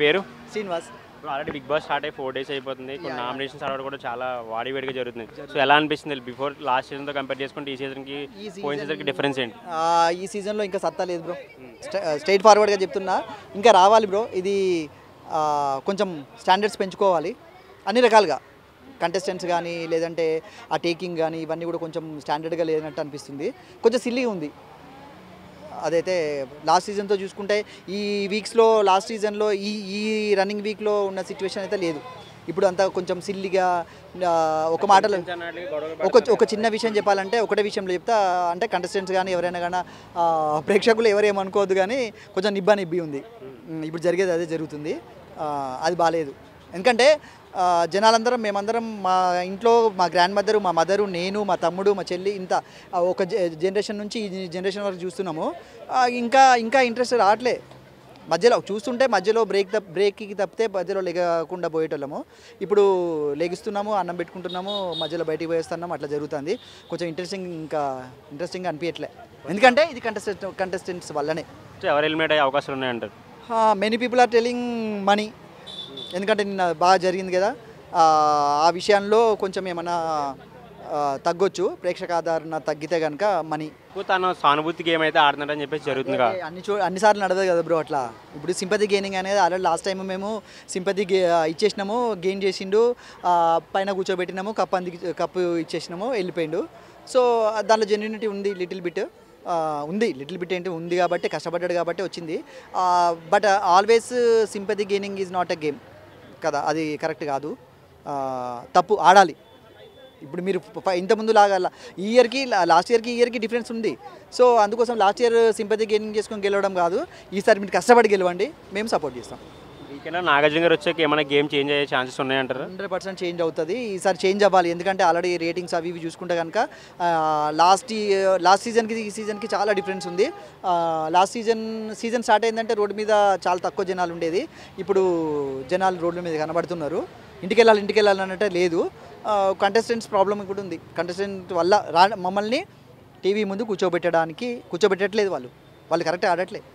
పేరు Srinivas. Already Bigg Boss start అయ్యి 4 days అయిపోతుంది. కొన్ని నామినేషన్స్ ఆడడం కూడా చాలా వాడివేడిగా జరుగుతుంది. సో ఎలా అనిపిస్తుంది బిఫోర్ లాస్ట్ సీజన్తో కంపేర్ చేసుకుంటే ఈ సీజన్కి పోయిన సీజన్కి డిఫరెన్స్ ఏంటి? ఈ సీజన్లో ఇంకా సత్తా లేదు బ్రో. స్ట్రైట్ ఫార్వర్డ్గా చెప్తున్నా, ఇంకా రావాలి బ్రో. ఇది కొంచెం స్టాండర్డ్స్ పెంచుకోవాలి అన్ని రకాలుగా. కంటెస్టెంట్స్ కానీ లేదంటే ఆ టేకింగ్ కానీ ఇవన్నీ కూడా కొంచెం స్టాండర్డ్గా లేనట్టు అనిపిస్తుంది. కొంచెం సిల్లీగా ఉంది. అదైతే లాస్ట్ సీజన్తో చూసుకుంటే ఈ వీక్స్లో లాస్ట్ సీజన్లో ఈ రన్నింగ్ వీక్లో ఉన్న సిచ్యువేషన్ అయితే లేదు. ఇప్పుడు అంతా కొంచెం సిల్లిగా ఒక మాటలో ఒక చిన్న విషయం చెప్పాలంటే ఒకటే విషయంలో చెప్తా, అంటే కంటెస్టెంట్స్ కానీ ఎవరైనా కానీ ప్రేక్షకులు ఎవరేమనుకోవద్దు కానీ కొంచెం నిబ్బి ఉంది. ఇప్పుడు జరిగేది అదే జరుగుతుంది. అది బాగాలేదు. ఎందుకంటే జనాలందరం మేమందరం మా ఇంట్లో మా గ్రాండ్ మదరు, మా మదరు, నేను, మా తమ్ముడు, మా చెల్లి ఇంత ఒక జనరేషన్ నుంచి ఈ జనరేషన్ వరకు చూస్తున్నాము. ఇంకా ఇంట్రెస్ట్ రావట్లే. మధ్యలో చూస్తుంటే మధ్యలో బ్రేక్కి తప్పితే మధ్యలో లేకుండా పోయేటోళ్ళము. ఇప్పుడు లెగుస్తున్నాము, అన్నం పెట్టుకుంటున్నాము, మధ్యలో బయటికి పోయేస్తున్నాము. అట్లా జరుగుతుంది. కొంచెం ఇంట్రెస్టింగ్ అనిపించట్లే. ఎందుకంటే ఇది కంటెస్టెంట్స్ వల్లనే. ఎవరు ఎలిమినేట్ అయ్యే అవకాశాలు ఉన్నాయంటారు? Many people are telling money. ఎందుకంటే నిన్న బాగా జరిగింది కదా, ఆ విషయంలో కొంచెం ఏమైనా తగ్గొచ్చు. ప్రేక్షక ఆదరణ తగ్గితే కనుక మనీ. తను సానుభూతి గేమ్ అయితే ఆడుతున్నాడని చెప్పేసి జరుగుతుంది కదా. అన్నిసార్లు నడవదు కదా బ్రో అట్లా. ఇప్పుడు సింపతి గెయినింగ్ అనేది ఆల్రెడీ లాస్ట్ టైం మేము సింపతి ఇచ్చేసినాము, గెయిన్ చేసిండు, పైన కూర్చోబెట్టినాము, కప్పు ఇచ్చేసినాము, వెళ్ళిపోయిండు. సో దాంట్లో జెన్యూనిటీ ఉంది, లిటిల్ బిట్ ఏంటి ఉంది కాబట్టి, కష్టపడ్డాడు కాబట్టి వచ్చింది. But always sympathy gaining is not a game కదా, అది కరెక్ట్ కాదు. తప్పు ఆడాలి. ఇప్పుడు మీరు ఇంతకుముందు లాగా లాస్ట్ ఇయర్కి డిఫరెన్స్ ఉంది. సో అందుకోసం లాస్ట్ ఇయర్ సింపతి గెయినింగ్ చేసుకొని గెలవడం కాదు, ఈసారి మీరు కష్టపడి గెలవండి, మేము సపోర్ట్ చేస్తాం. వీకైనా నాగార్జున గారు వచ్చాక ఏమైనా గేమ్ చేంజ్ అయ్యే ఛాన్సెస్ ఉన్నాయంటారు? 100% చేంజ్ అవుతుంది. ఈసారి చేంజ్ అవ్వాలి. ఎందుకంటే ఆల్రెడీ రేటింగ్స్ అవి ఇవి చూసుకుంటే కనుక లాస్ట్ సీజన్కి ఈ సీజన్కి చాలా డిఫరెన్స్ ఉంది. లాస్ట్ సీజన్ స్టార్ట్ అయిందంటే రోడ్డు మీద చాలా తక్కువ జనాలు ఉండేది. ఇప్పుడు జనాలు రోడ్ల మీద కనబడుతున్నారు. ఇంటికి వెళ్ళాలి అన్నట్టే లేదు. కంటెస్టెంట్స్ ప్రాబ్లం కూడా ఉంది. కంటెస్టెంట్ వల్ల మమ్మల్ని టీవీ ముందు కూర్చోబెట్టట్లేదు. వాళ్ళు కరెక్ట్గా ఆడట్లేదు.